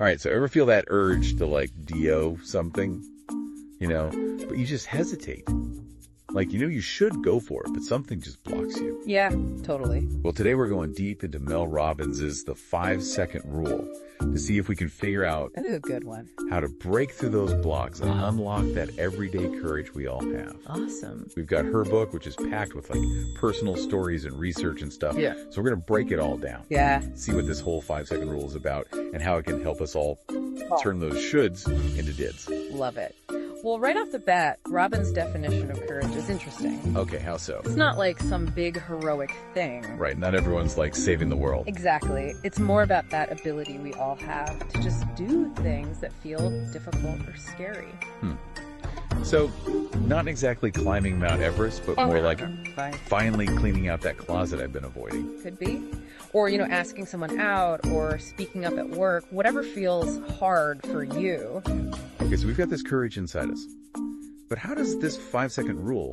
All right, so ever feel that urge to like DO something, but you just hesitate? Like, you should go for it, but something just blocks you. Yeah, totally. Well, today we're going deep into Mel Robbins' The 5-Second Rule to see if we can figure out That is a good one. how to break through those blocks and unlock that everyday courage we all have. Awesome. We've got her book, which is packed with like personal stories and research and stuff. Yeah. So we're going to break it all down. Yeah. See what this whole 5-second rule is about and how it can help us all turn those shoulds into dids. Love it. Well, right off the bat, Robin's definition of courage is interesting. Okay, how so? It's not like some big heroic thing. Right, not everyone's like saving the world. Exactly. It's more about that ability we all have to just do things that feel difficult or scary. So, not exactly climbing Mount Everest, but more like Fine. finally cleaning out that closet I've been avoiding. Could be. Or, asking someone out or speaking up at work, whatever feels hard for you. Okay, so we've got this courage inside us. But how does this 5-second rule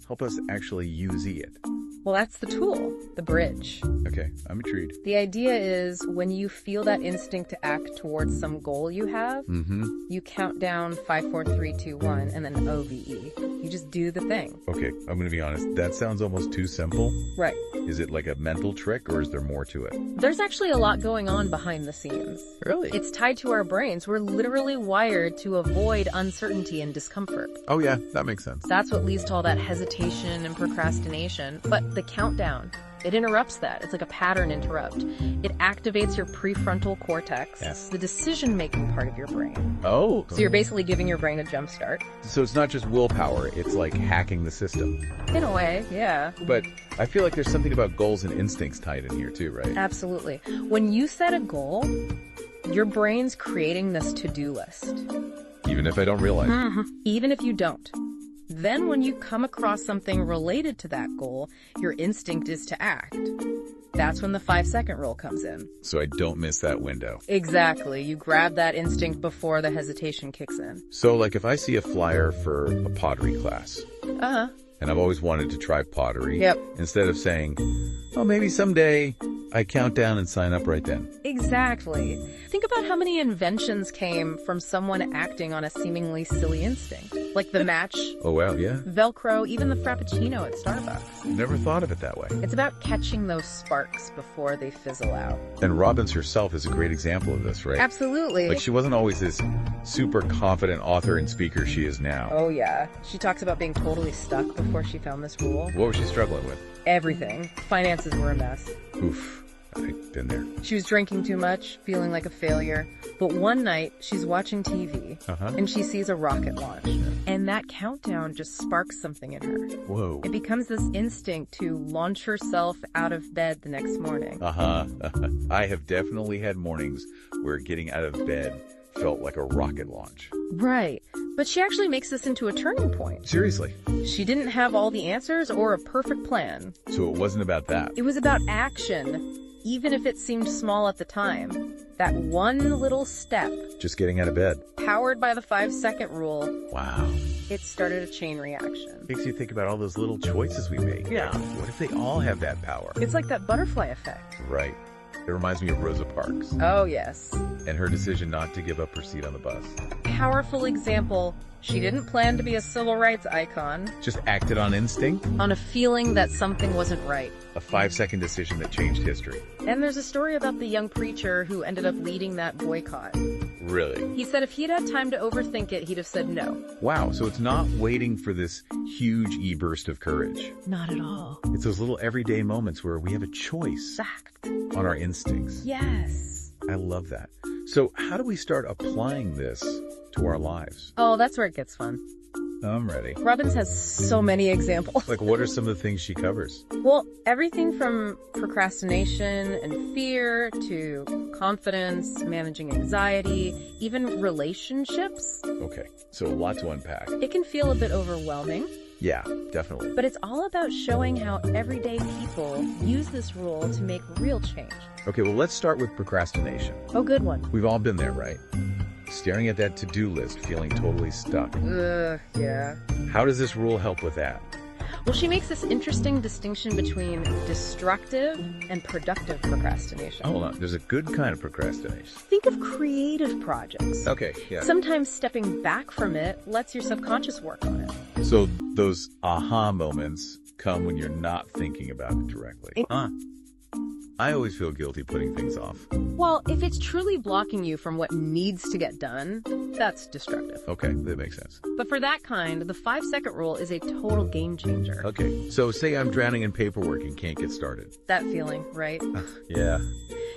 help us actually use it? Well, that's the tool, the bridge. Okay, I'm intrigued. The idea is when you feel that instinct to act towards some goal you have, you count down 5, 4, 3, 2, 1, and then OVE. You just do the thing. Okay, I'm going to be honest. That sounds almost too simple. Right. Is it like a mental trick or is there more to it? There's actually a lot going on behind the scenes. Really? It's tied to our brains. We're literally wired to avoid uncertainty and discomfort. Oh yeah, that makes sense. That's what leads to all that hesitation and procrastination. But the countdown, it interrupts that. It's like a pattern interrupt. It activates your prefrontal cortex, Yes. the decision-making part of your brain. Oh. So you're basically giving your brain a jump start. So it's not just willpower, it's like hacking the system. In a way, yeah. But I feel like there's something about goals and instincts tied in here too, right? Absolutely. When you set a goal, your brain's creating this to-do list. Even if I don't realize it. Even if you don't. Then when you come across something related to that goal, your instinct is to act. That's when the 5-second rule comes in. So I don't miss that window. Exactly. You grab that instinct before the hesitation kicks in. So like if I see a flyer for a pottery class, Uh-huh. and I've always wanted to try pottery, Yep. instead of saying, oh, maybe someday, I count down and sign up right then. Exactly. Think about how many inventions came from someone acting on a seemingly silly instinct. Like the match, Oh, well, yeah. Velcro, even the Frappuccino at Starbucks. Never thought of it that way. It's about catching those sparks before they fizzle out. And Robbins herself is a great example of this, right? Absolutely. Like she wasn't always this super confident author and speaker she is now. Oh yeah. She talks about being totally stuck before she found this rule. What was she struggling with? Everything. Finances were a mess. Oof, I've been there. She was drinking too much, feeling like a failure. But one night, she's watching TV, and she sees a rocket launch. And that countdown just sparks something in her. Whoa. It becomes this instinct to launch herself out of bed the next morning. I have definitely had mornings where getting out of bed felt like a rocket launch. Right. But she actually makes this into a turning point. Seriously. She didn't have all the answers or a perfect plan. So it wasn't about that. It was about action, even if it seemed small at the time. That one little step, Just getting out of bed. powered by the 5-second rule, Wow. it started a chain reaction. Makes you think about all those little choices we make. Yeah. What if they all have that power? It's like that butterfly effect. Right. It reminds me of Rosa Parks Oh, yes. and her decision not to give up her seat on the bus. Powerful example. She didn't plan to be a civil rights icon. Just acted on instinct. On a feeling that something wasn't right. A 5-second decision that changed history. And there's a story about the young preacher who ended up leading that boycott. Really? He said if he'd had time to overthink it, he'd have said no. Wow. So it's not waiting for this huge e-burst of courage. Not at all. It's those little everyday moments where we have a choice Fact. on our instincts. Yes. I love that. So how do we start applying this to our lives? Oh, that's where it gets fun. I'm ready. Robbins has so many examples. Like, what are some of the things she covers? Well, everything from procrastination and fear to confidence, managing anxiety, even relationships. Okay, so a lot to unpack. It can feel a bit overwhelming, Yeah, definitely. but it's all about showing how everyday people use this rule to make real change. Okay, well, let's start with procrastination. Oh, good one. We've all been there, right? Staring at that to-do list, feeling totally stuck. Yeah. How does this rule help with that? Well, she makes this interesting distinction between destructive and productive procrastination. Hold on. There's a good kind of procrastination. Think of creative projects. Okay, yeah. Sometimes stepping back from it lets your subconscious work on it. So those aha moments come when you're not thinking about it directly. I always feel guilty putting things off. Well, if it's truly blocking you from what needs to get done, that's destructive. Okay, that makes sense. But for that kind, the 5-second rule is a total game changer. Okay, so say I'm drowning in paperwork and can't get started. That feeling, right? Yeah.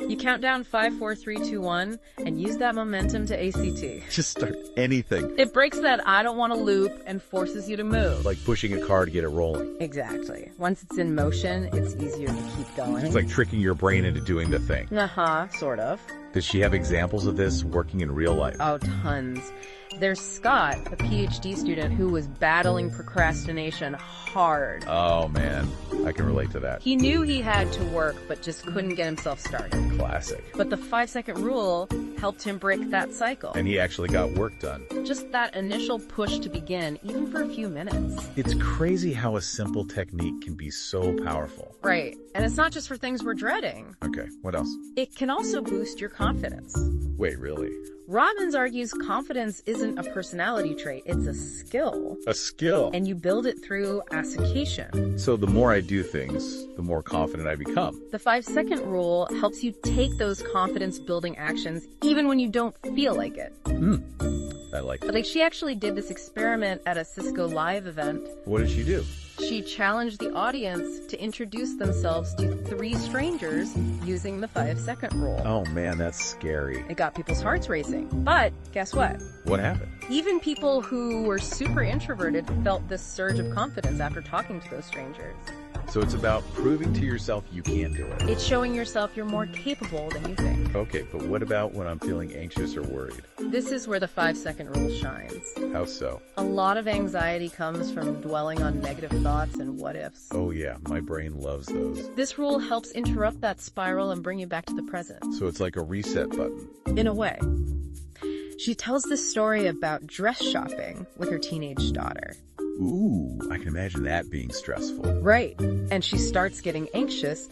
You count down 5, 4, 3, 2, 1, and use that momentum to ACT. Just start anything. It breaks that I don't want to loop and forces you to move. Like pushing a car to get it rolling. Exactly. Once it's in motion, it's easier to keep going. It's like tricking your brain into doing the thing. Sort of. Does she have examples of this working in real life? Oh, tons. There's Scott, a PhD student who was battling procrastination hard. Oh, man. I can relate to that. He knew he had to work, but just couldn't get himself started. Classic. But the 5-second rule helped him break that cycle. And he actually got work done. Just that initial push to begin, even for a few minutes. It's crazy how a simple technique can be so powerful. Right. And it's not just for things we're dreading. Okay, what else? It can also boost your confidence. Wait, really? Robbins argues confidence isn't a personality trait, it's a skill. A skill? And you build it through assimilation. So the more I do things, the more confident I become. The 5-second rule helps you take those confidence-building actions even when you don't feel like it. I like that. Like, she actually did this experiment at a Cisco Live event. What did she do? She challenged the audience to introduce themselves to 3 strangers using the 5-second rule. Oh man, that's scary. It got people's hearts racing. But guess what? What happened? Even people who were super introverted felt this surge of confidence after talking to those strangers. So it's about proving to yourself you can do it. It's showing yourself you're more capable than you think. Okay, but what about when I'm feeling anxious or worried? This is where the 5-second rule shines. How so? A lot of anxiety comes from dwelling on negative thoughts and what ifs. Oh yeah, my brain loves those. This rule helps interrupt that spiral and bring you back to the present. So it's like a reset button. In a way. She tells this story about dress shopping with her teenage daughter. Ooh, I can imagine that being stressful. Right. And she starts getting anxious,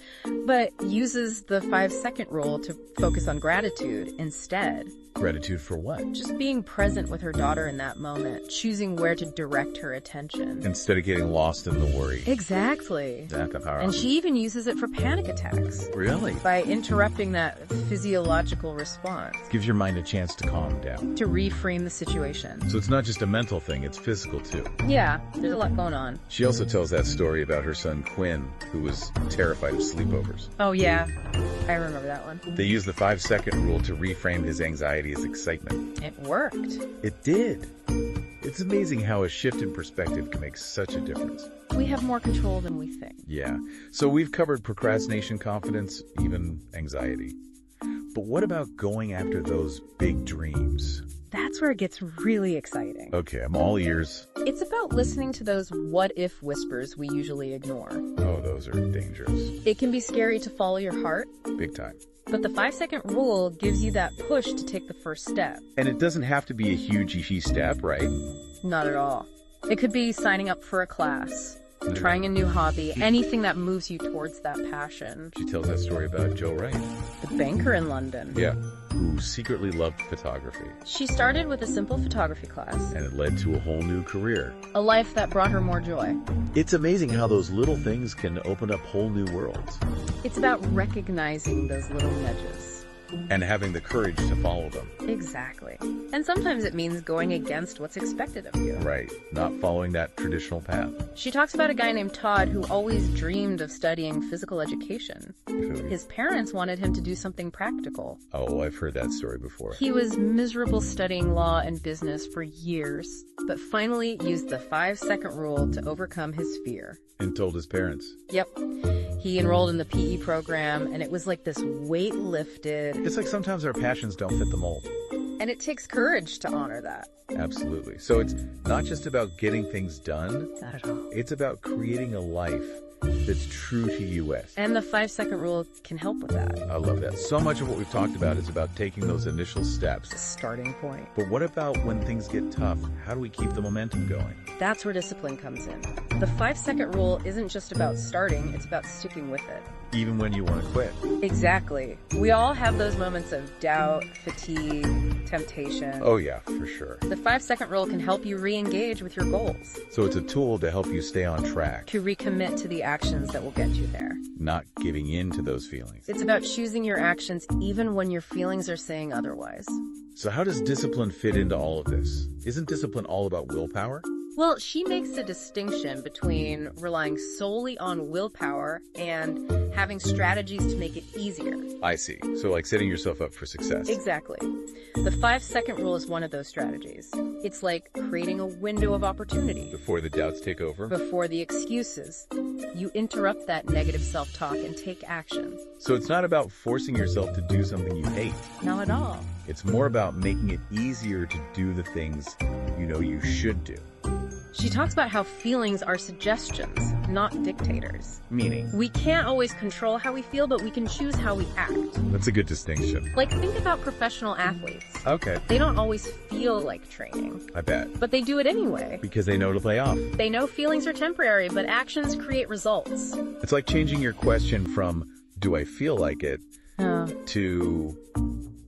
but uses the 5-second rule to focus on gratitude instead. Gratitude for what? Just being present with her daughter in that moment, choosing where to direct her attention. Instead of getting lost in the worry. Exactly. That's the power. And she even uses it for panic attacks. Really? By interrupting that physiological response. Gives your mind a chance to calm down. To reframe the situation. So it's not just a mental thing, it's physical too. Yeah, there's a lot going on. She also tells that story about her son Quinn, who was terrified of sleepovers. Oh yeah, I remember that one. They used the 5-second rule to reframe his anxiety as excitement. It worked. It did. It's amazing how a shift in perspective can make such a difference. We have more control than we think. Yeah. So we've covered procrastination, confidence, even anxiety. But what about going after those big dreams? That's where it gets really exciting. Okay, I'm all ears. It's about listening to those what-if whispers we usually ignore. Oh, those are dangerous. It can be scary to follow your heart. Big time. But the 5-second rule gives you that push to take the first step. And it doesn't have to be a huge step, right? Not at all. It could be signing up for a class, trying a new hobby, anything that moves you towards that passion. She tells that story about Joe Wright. The banker in London. Yeah, who secretly loved photography. She started with a simple photography class. And it led to a whole new career. A life that brought her more joy. It's amazing how those little things can open up whole new worlds. It's about recognizing those little nudges. And having the courage to follow them. Exactly. And sometimes it means going against what's expected of you. Right. Not following that traditional path. She talks about a guy named Todd who always dreamed of studying physical education. Who? His parents wanted him to do something practical. Oh, I've heard that story before. He was miserable studying law and business for years, but finally used the 5-second rule to overcome his fear. And told his parents. Yep. He enrolled in the PE program, and it was like this weight lifted. It's like sometimes our passions don't fit the mold. And it takes courage to honor that. Absolutely. So it's not just about getting things done. Not at all. It's about creating a life that's true to you. And the 5-second rule can help with that. I love that. So much of what we've talked about is about taking those initial steps. The starting point. But what about when things get tough? How do we keep the momentum going? That's where discipline comes in. The 5-second rule isn't just about starting, it's about sticking with it. Even when you want to quit. Exactly. We all have those moments of doubt, fatigue, temptation. Oh yeah, for sure. The 5-second rule can help you re-engage with your goals. So it's a tool to help you stay on track. To recommit to the actions that will get you there. Not giving in to those feelings. It's about choosing your actions even when your feelings are saying otherwise. So how does discipline fit into all of this? Isn't discipline all about willpower? Well, she makes a distinction between relying solely on willpower and having strategies to make it easier. I see. So like setting yourself up for success. Exactly. The 5-second rule is one of those strategies. It's like creating a window of opportunity. Before the doubts take over? Before the excuses. You interrupt that negative self-talk and take action. So it's not about forcing yourself to do something you hate. Not at all. It's more about making it easier to do the things you know you should do. She talks about how feelings are suggestions, not dictators. Meaning? We can't always control how we feel, but we can choose how we act. That's a good distinction. Like, think about professional athletes. Okay. They don't always feel like training. I bet. But they do it anyway. Because they know to play off. They know feelings are temporary, but actions create results. It's like changing your question from, do I feel like it, to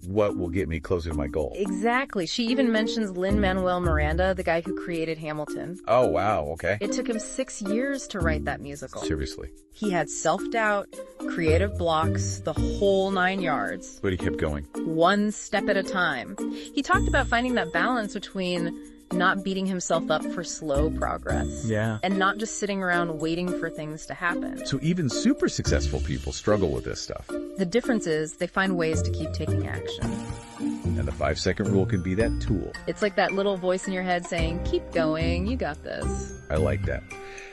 what will get me closer to my goal. Exactly. She even mentions Lin-Manuel Miranda, the guy who created Hamilton. Oh, wow. Okay. It took him 6 years to write that musical. Seriously. He had self-doubt, creative blocks, the whole 9 yards. But he kept going. One step at a time. He talked about finding that balance between not beating himself up for slow progress. Yeah. And not just sitting around waiting for things to happen. So even super successful people struggle with this stuff. The difference is they find ways to keep taking action. And the 5-second rule can be that tool. It's like that little voice in your head saying, keep going, you got this. I like that.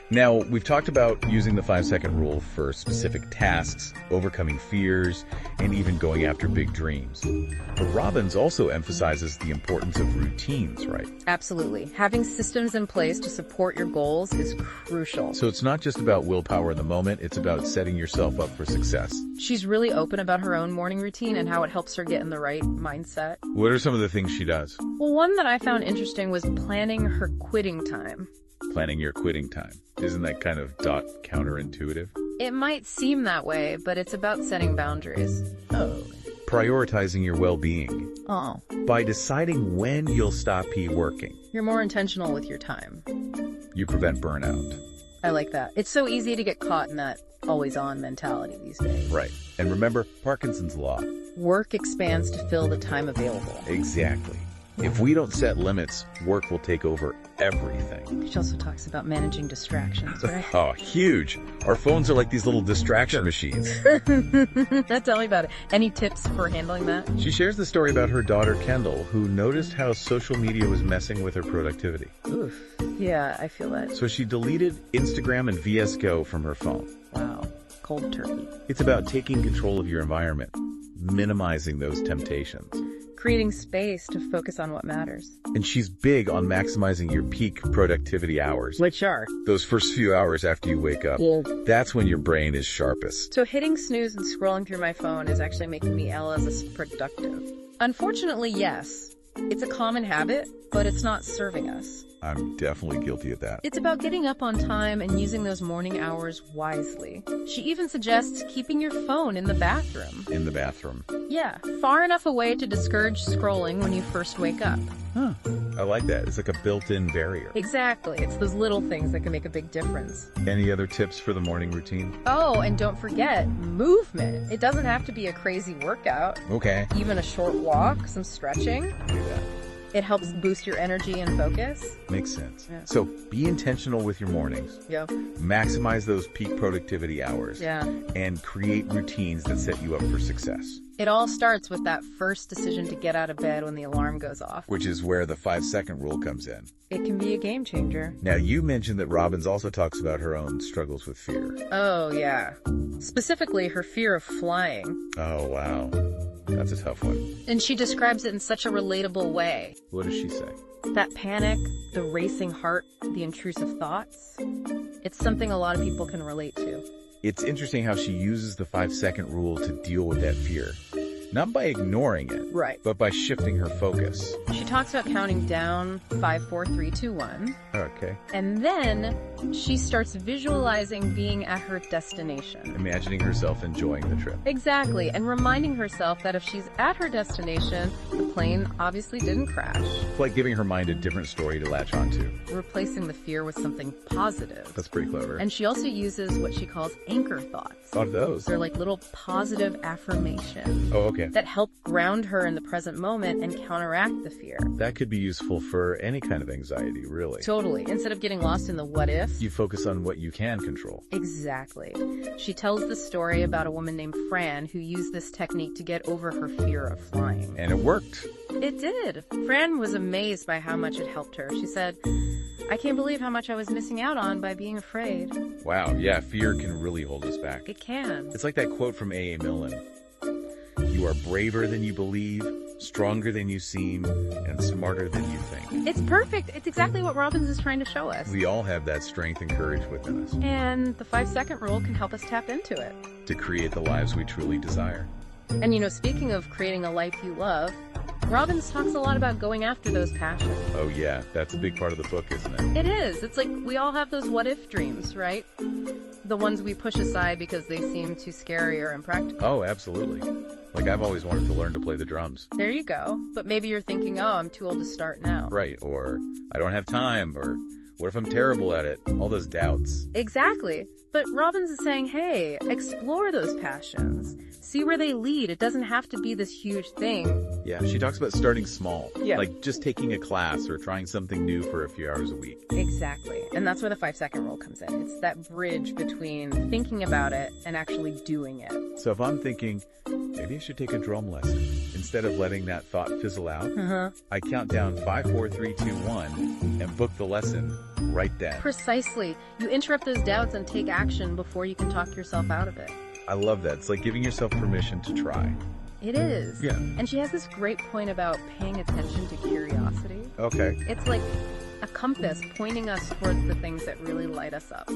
Now, we've talked about using the 5-second rule for specific tasks, overcoming fears, and even going after big dreams. But Robbins also emphasizes the importance of routines, right? Absolutely. Having systems in place to support your goals is crucial. So it's not just about willpower in the moment, it's about setting yourself up for success. She's really open about her own morning routine and how it helps her get in the right mindset. What are some of the things she does? Well, one that I found interesting was planning her quitting time. Planning your quitting time. Isn't that kind of counterintuitive? It might seem that way, but it's about setting boundaries. Oh. Prioritizing your well-being. Oh. By deciding when you'll stop working. You're more intentional with your time. You prevent burnout. I like that. It's so easy to get caught in that always-on mentality these days. Right. And remember, Parkinson's law. Work expands to fill the time available. Exactly. If we don't set limits, work will take over everything. She also talks about managing distractions, right? Oh, huge. Our phones are like these little distraction machines. Tell me about it. Any tips for handling that? She shares the story about her daughter, Kendall, who noticed how social media was messing with her productivity. Oof. Yeah, I feel that. So she deleted Instagram and VS Go from her phone. Wow. Cold turkey. It's about taking control of your environment, minimizing those temptations. Creating space to focus on what matters. And she's big on maximizing your peak productivity hours. Which are? Those first few hours after you wake up. Yeah. That's when your brain is sharpest. So hitting snooze and scrolling through my phone is actually making me as productive. Unfortunately, yes. It's a common habit, but it's not serving us. I'm definitely guilty of that. It's about getting up on time and using those morning hours wisely. She even suggests keeping your phone in the bathroom. In the bathroom. Yeah, far enough away to discourage scrolling when you first wake up. Huh. I like that. It's like a built-in barrier. Exactly. It's those little things that can make a big difference. Any other tips for the morning routine? Oh, and don't forget, movement. It doesn't have to be a crazy workout. Okay. Even a short walk, some stretching. Do that. It helps boost your energy and focus. Makes sense. Yeah. So be intentional with your mornings. Yep. Maximize those peak productivity hours. Yeah. And create routines that set you up for success. It all starts with that first decision to get out of bed when the alarm goes off. Which is where the 5-second rule comes in. It can be a game changer. Now, you mentioned that Robbins also talks about her own struggles with fear. Oh, yeah. Specifically, her fear of flying. Oh, wow. That's a tough one. And she describes it in such a relatable way. What does she say? That panic, the racing heart, the intrusive thoughts. It's something a lot of people can relate to. It's interesting how she uses the 5-second rule to deal with that fear. Not by ignoring it, Right. but by shifting her focus. She talks about counting down 5, 4, 3, 2, 1. Okay. And then she starts visualizing being at her destination. Imagining herself enjoying the trip. Exactly, and reminding herself that if she's at her destination, the plane obviously didn't crash. It's like giving her mind a different story to latch onto. Replacing the fear with something positive. That's pretty clever. And she also uses what she calls anchor thoughts. What are those? They're like little positive affirmations Oh, okay. that help ground her in the present moment and counteract the fear. That could be useful for any kind of anxiety, really. Totally. Instead of getting lost in the what if. You focus on what you can control. Exactly. She tells the story about a woman named Fran who used this technique to get over her fear of flying. And it worked. It did. Fran was amazed by how much it helped her. She said, "I can't believe how much I was missing out on by being afraid." Wow, yeah, fear can really hold us back. It can. It's like that quote from A.A. Milne. You are braver than you believe, stronger than you seem, and smarter than you think. It's perfect. It's exactly what Robbins is trying to show us. We all have that strength and courage within us And the 5-second rule can help us tap into it. to create the lives we truly desire. And speaking of creating a life you love, Robbins talks a lot about going after those passions. Oh yeah, that's a big part of the book, isn't it? It is. It's like we all have those what-if dreams, right? The ones we push aside because they seem too scary or impractical. Oh, absolutely. Like I've always wanted to learn to play the drums. There you go. But maybe you're thinking, oh, I'm too old to start now. Right, or I don't have time, or what if I'm terrible at it? All those doubts. Exactly. But Robbins is saying, hey, explore those passions. See where they lead. It doesn't have to be this huge thing. Yeah, she talks about starting small. Yeah. Like just taking a class or trying something new for a few hours a week. Exactly. And that's where the 5-second rule comes in. It's that bridge between thinking about it and actually doing it. So if I'm thinking, maybe I should take a drum lesson, instead of letting that thought fizzle out, I count down 5, 4, 3, 2, 1 and book the lesson right then. Precisely. You interrupt those doubts and take action before you can talk yourself out of it. I love that. It's like giving yourself permission to try. It is. Yeah. And she has this great point about paying attention to curiosity. Okay. It's like a compass pointing us towards the things that really light us up.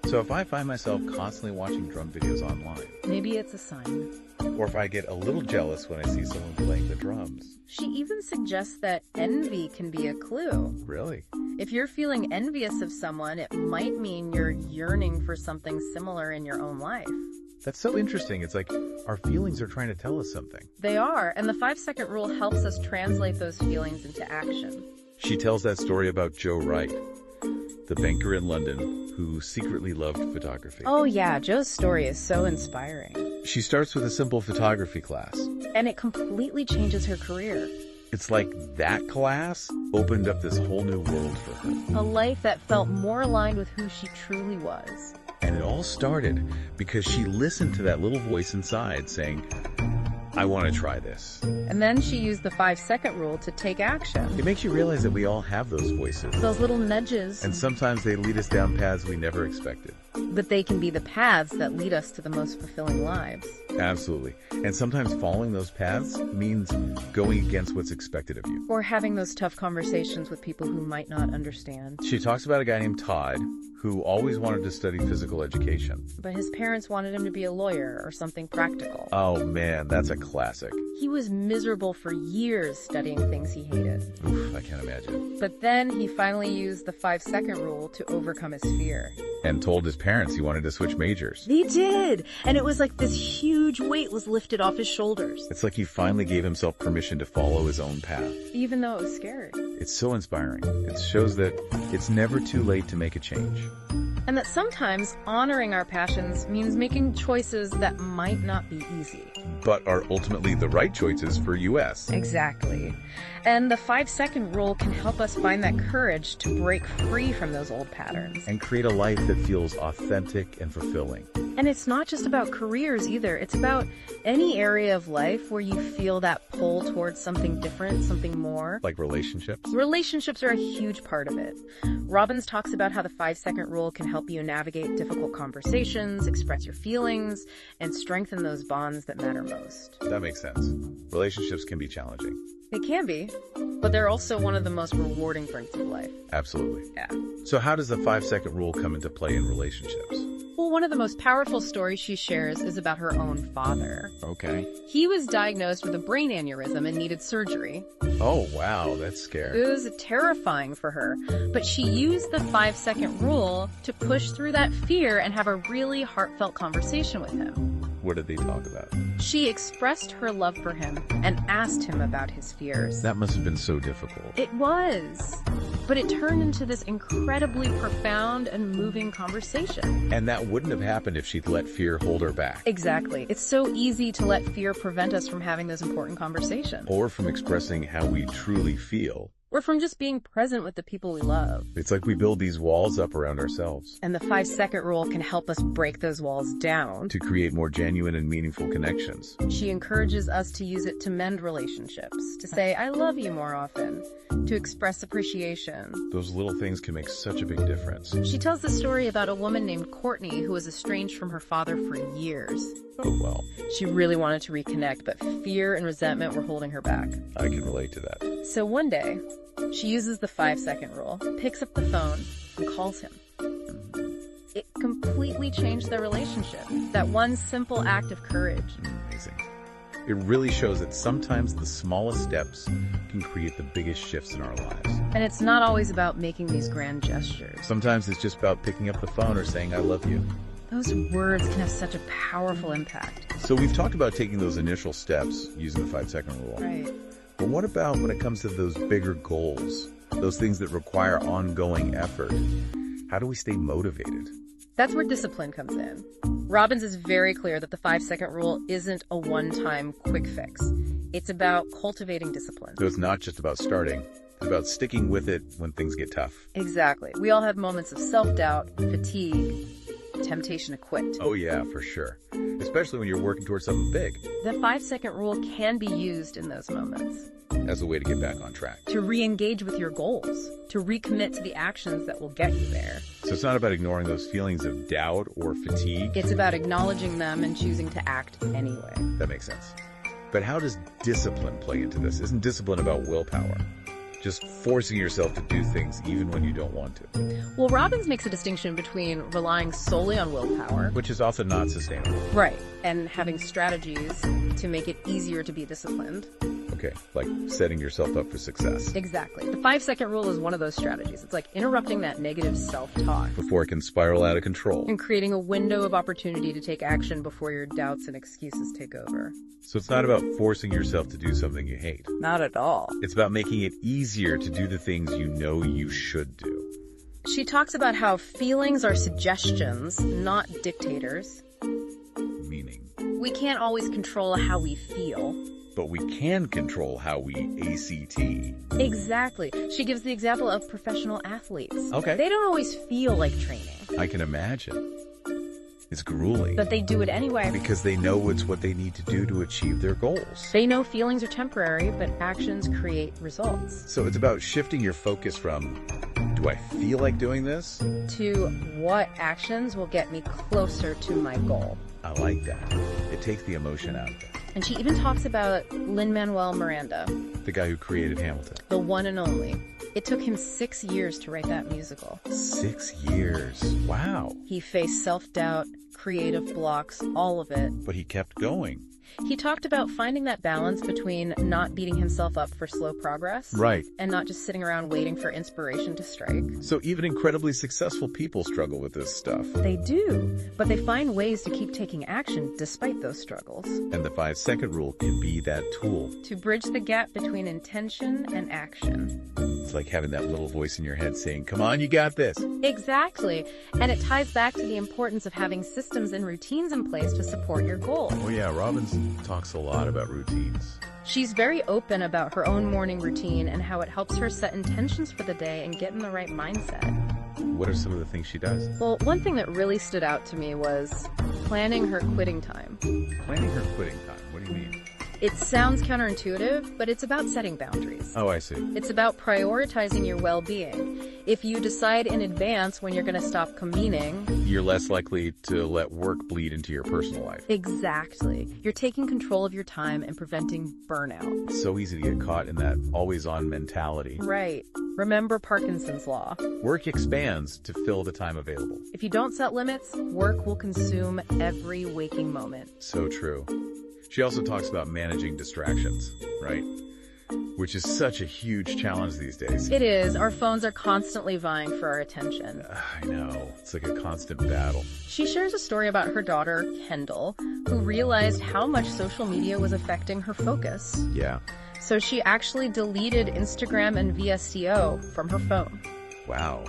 So if I find myself constantly watching drum videos online, Maybe it's a sign. or if I get a little jealous when I see someone playing the drums. She even suggests that envy can be a clue. Really? If you're feeling envious of someone, it might mean you're yearning for something similar in your own life. That's so interesting. It's like our feelings are trying to tell us something. They are, and the 5-second rule helps us translate those feelings into action. She tells that story about Joe Wright, the banker in London who secretly loved photography. Oh yeah, Joe's story is so inspiring. She starts with a simple photography class. And it completely changes her career. It's like that class opened up this whole new world for her. A life that felt more aligned with who she truly was. And it all started because she listened to that little voice inside saying, I want to try this. And then she used the 5-second rule to take action. It makes you realize that we all have those voices. Those little nudges. And sometimes they lead us down paths we never expected. But they can be the paths that lead us to the most fulfilling lives. Absolutely. And sometimes following those paths means going against what's expected of you. Or having those tough conversations with people who might not understand. She talks about a guy named Todd who always wanted to study physical education. But his parents wanted him to be a lawyer or something practical. Oh man, that's a classic. He was miserable for years studying things he hated. Oof, I can't imagine. But then he finally used the 5-second rule to overcome his fear. And told his parents he wanted to switch majors. He did! And it was like this huge weight was lifted off his shoulders. It's like he finally gave himself permission to follow his own path. Even though it was scary. It's so inspiring. It shows that it's never too late to make a change. And that sometimes honoring our passions means making choices that might not be easy. But are ultimately the right choices for US. Exactly. And the 5-second rule can help us find that courage to break free from those old patterns. And create a life that feels authentic and fulfilling. And it's not just about careers either. It's about any area of life where you feel that pull towards something different, something more. Like relationships? Relationships are a huge part of it. Robbins talks about how the 5-second rule can help you navigate difficult conversations, express your feelings, and strengthen those bonds that matter most. most. That makes sense. Relationships can be challenging. They can be, but they're also one of the most rewarding parts of life. Absolutely. Yeah. So how does the 5-second rule come into play in relationships? Well, one of the most powerful stories she shares is about her own father. Okay. He was diagnosed with a brain aneurysm and needed surgery. Oh, wow, that's scary. It was terrifying for her, but she used the 5-second rule to push through that fear and have a really heartfelt conversation with him. What did they talk about? She expressed her love for him and asked him about his fears. That must have been so difficult. It was, but it turned into this incredibly profound and moving conversation. And that wouldn't have happened if she'd let fear hold her back. Exactly. It's so easy to let fear prevent us from having those important conversations. Or from expressing how we truly feel. Or from just being present with the people we love. It's like we build these walls up around ourselves. And the 5-second rule can help us break those walls down. To create more genuine and meaningful connections. She encourages us to use it to mend relationships, to say, I love you more often, to express appreciation. Those little things can make such a big difference. She tells the story about a woman named Courtney who was estranged from her father for years. Oh, well. She really wanted to reconnect, but fear and resentment were holding her back. I can relate to that. So one day, she uses the 5-second rule, picks up the phone, and calls him. It completely changed their relationship. That one simple act of courage. Amazing. It really shows that sometimes the smallest steps can create the biggest shifts in our lives. And it's not always about making these grand gestures. Sometimes it's just about picking up the phone or saying, I love you. Those words can have such a powerful impact. So we've talked about taking those initial steps using the 5-second rule. Right. But what about when it comes to those bigger goals? Those things that require ongoing effort? How do we stay motivated? That's where discipline comes in. Robbins is very clear that the 5-second rule isn't a one-time quick fix. It's about cultivating discipline. So it's not just about starting. It's about sticking with it when things get tough. Exactly. We all have moments of self-doubt, fatigue, temptation to quit. Oh yeah, for sure. Especially when you're working towards something big. The 5-second rule can be used in those moments. As a way to get back on track. To re-engage with your goals. To recommit to the actions that will get you there. So it's not about ignoring those feelings of doubt or fatigue. It's about acknowledging them and choosing to act anyway. That makes sense. But how does discipline play into this? Isn't discipline about willpower? Just forcing yourself to do things even when you don't want to. Well, Robbins makes a distinction between relying solely on willpower, which is often not sustainable. Right, and having strategies to make it easier to be disciplined. Okay, like setting yourself up for success. Exactly. The 5-second rule is one of those strategies. It's like interrupting that negative self-talk. Before it can spiral out of control. And creating a window of opportunity to take action before your doubts and excuses take over. So it's not about forcing yourself to do something you hate. Not at all. It's about making it easier to do the things you know you should do. She talks about how feelings are suggestions, not dictators. Meaning? We can't always control how we feel. But we can control how we ACT. Exactly. She gives the example of professional athletes. Okay. They don't always feel like training. I can imagine. It's grueling. But they do it anyway. Because they know it's what they need to do to achieve their goals. They know feelings are temporary, but actions create results. So it's about shifting your focus from, do I feel like doing this? To what actions will get me closer to my goal. I like that. It takes the emotion out of it. And she even talks about Lin-Manuel Miranda. The guy who created Hamilton. The one and only. It took him 6 years to write that musical. 6 years. Wow. He faced self-doubt, creative blocks, all of it. But he kept going. He talked about finding that balance between not beating himself up for slow progress. Right. And not just sitting around waiting for inspiration to strike. So even incredibly successful people struggle with this stuff. They do, but they find ways to keep taking action despite those struggles. And the 5-second rule can be that tool. To bridge the gap between intention and action. It's like having that little voice in your head saying, come on, you got this. Exactly. And it ties back to the importance of having systems and routines in place to support your goals. Oh yeah, Robbins talks a lot about routines. She's very open about her own morning routine and how it helps her set intentions for the day and get in the right mindset. What are some of the things she does? Well, one thing that really stood out to me was planning her quitting time. Planning her quitting time? What do you mean? It sounds counterintuitive, but it's about setting boundaries. Oh, I see. It's about prioritizing your well-being. If you decide in advance when you're going to stop convening, You're less likely to let work bleed into your personal life. exactly, you're taking control of your time and preventing burnout. It's so easy to get caught in that always-on mentality. Right. Remember Parkinson's law. Work expands to fill the time available. If you don't set limits, work will consume every waking moment. So true. She also talks about managing distractions, right? Which is such a huge challenge these days. It is. Our phones are constantly vying for our attention. I know. It's like a constant battle. She shares a story about her daughter, Kendall, who realized how much social media was affecting her focus. Yeah. So she actually deleted Instagram and VSCO from her phone. Wow.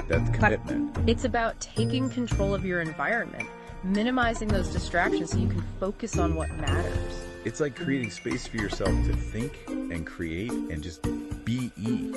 That's commitment. It's about taking control of your environment, minimizing those distractions so you can focus on what matters. It's like creating space for yourself to think and create and just be.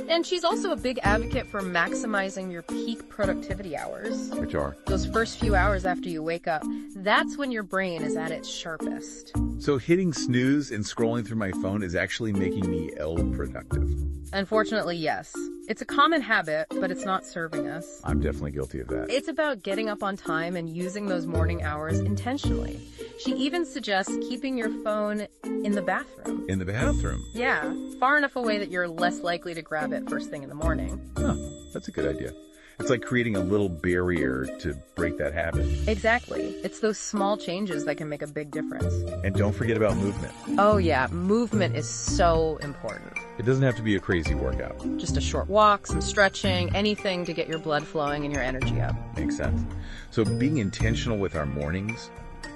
And she's also a big advocate for maximizing your peak productivity hours. Which are? Those first few hours after you wake up, that's when your brain is at its sharpest. So hitting snooze and scrolling through my phone is actually making me ill-productive. Unfortunately, yes. It's a common habit, but it's not serving us. I'm definitely guilty of that. It's about getting up on time and using those morning hours intentionally. She even suggests keeping your phone in the bathroom. In the bathroom? Yeah, far enough away that you're less likely to grab it first thing in the morning. Huh, that's a good idea. It's like creating a little barrier to break that habit. Exactly. It's those small changes that can make a big difference. And don't forget about movement. Oh yeah, movement is so important. It doesn't have to be a crazy workout. Just a short walk, some stretching, anything to get your blood flowing and your energy up. Makes sense. So being intentional with our mornings,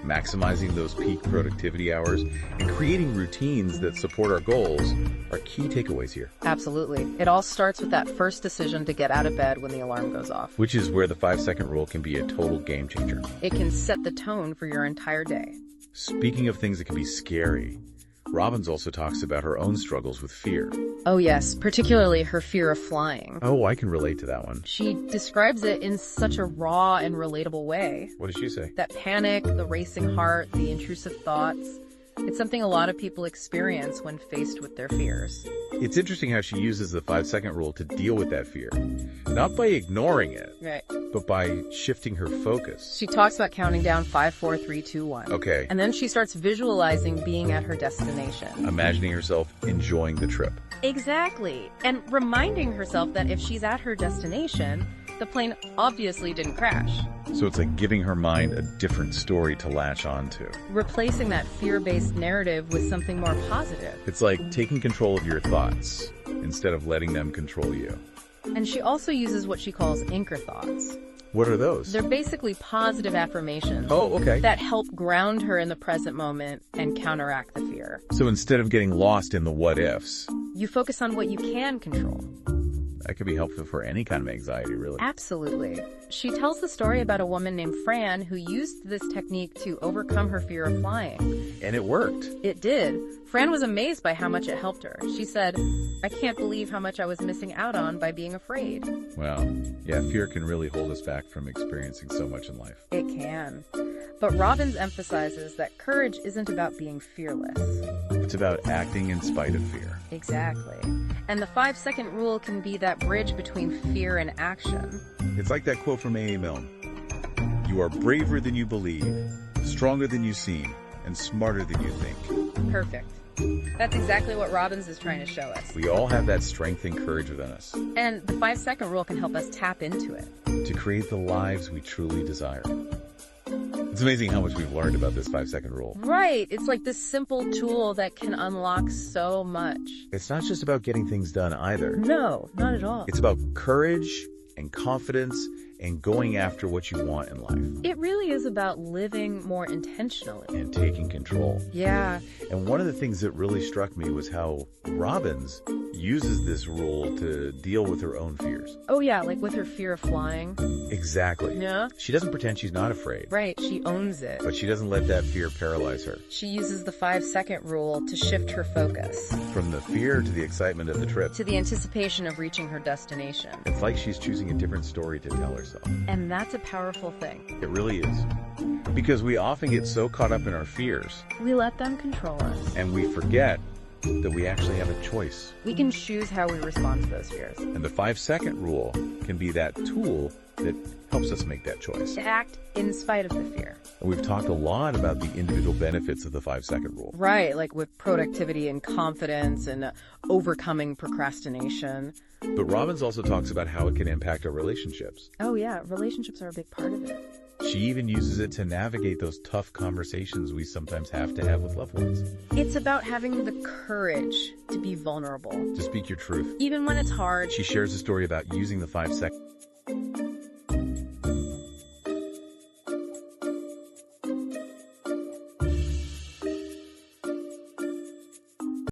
maximizing those peak productivity hours, and creating routines that support our goals are key takeaways here. Absolutely. It all starts with that first decision to get out of bed when the alarm goes off. Which is where the 5-second rule can be a total game changer. It can set the tone for your entire day. Speaking of things that can be scary, Robbins also talks about her own struggles with fear. Oh yes, particularly her fear of flying. Oh, I can relate to that one. She describes it in such a raw and relatable way. What does she say? That panic, the racing heart, the intrusive thoughts. It's something a lot of people experience when faced with their fears. It's interesting how she uses the 5-second rule to deal with that fear. Not by ignoring it, Right. but by shifting her focus. She talks about counting down 5, 4, 3, 2, 1. Okay. And then she starts visualizing being at her destination. Imagining herself enjoying the trip. Exactly. And reminding herself that if she's at her destination, the plane obviously didn't crash. So it's like giving her mind a different story to latch onto. Replacing that fear-based narrative with something more positive. It's like taking control of your thoughts instead of letting them control you. And she also uses what she calls anchor thoughts. What are those? They're basically positive affirmations Oh, okay. that help ground her in the present moment and counteract the fear. So instead of getting lost in the what-ifs, You focus on what you can control. that could be helpful for any kind of anxiety, really. Absolutely. She tells the story about a woman named Fran who used this technique to overcome her fear of flying. And it worked. It did. Fran was amazed by how much it helped her. She said, "I can't believe how much I was missing out on by being afraid." Well, yeah, fear can really hold us back from experiencing so much in life. It can. But Robbins emphasizes that courage isn't about being fearless. It's about acting in spite of fear. Exactly. And the 5-second rule can be that bridge between fear and action. It's like that quote from A.A. Milne. You are braver than you believe, stronger than you seem, and smarter than you think. Perfect. That's exactly what Robbins is trying to show us. We all have that strength and courage within us And the 5-second rule can help us tap into it. to create the lives we truly desire. It's amazing how much we've learned about this 5-second rule. Right. It's like this simple tool that can unlock so much. It's not just about getting things done either. No, not at all. It's about courage and confidence and going after what you want in life It really is about living more intentionally. and taking control. Yeah. And one of the things that really struck me was how Robbins uses this rule to deal with her own fears. Oh yeah, like with her fear of flying. Exactly. Yeah. She doesn't pretend she's not afraid. Right, she owns it. But she doesn't let that fear paralyze her. She uses the 5-second rule to shift her focus. From the fear to the excitement of the trip. To the anticipation of reaching her destination. It's like she's choosing a different story to tell herself. And that's a powerful thing. It really is. Because we often get so caught up in our fears. We let them control us. And we forget that we actually have a choice. We can choose how we respond to those fears. And the 5-second rule can be that tool that helps us make that choice. To act in spite of the fear. And we've talked a lot about the individual benefits of the 5-second rule. Right, like with productivity and confidence and overcoming procrastination. But Robbins also talks about how it can impact our relationships. Oh yeah, relationships are a big part of it. She even uses it to navigate those tough conversations we sometimes have to have with loved ones. It's about having the courage to be vulnerable. To speak your truth. Even when it's hard. She shares a story about using the 5-second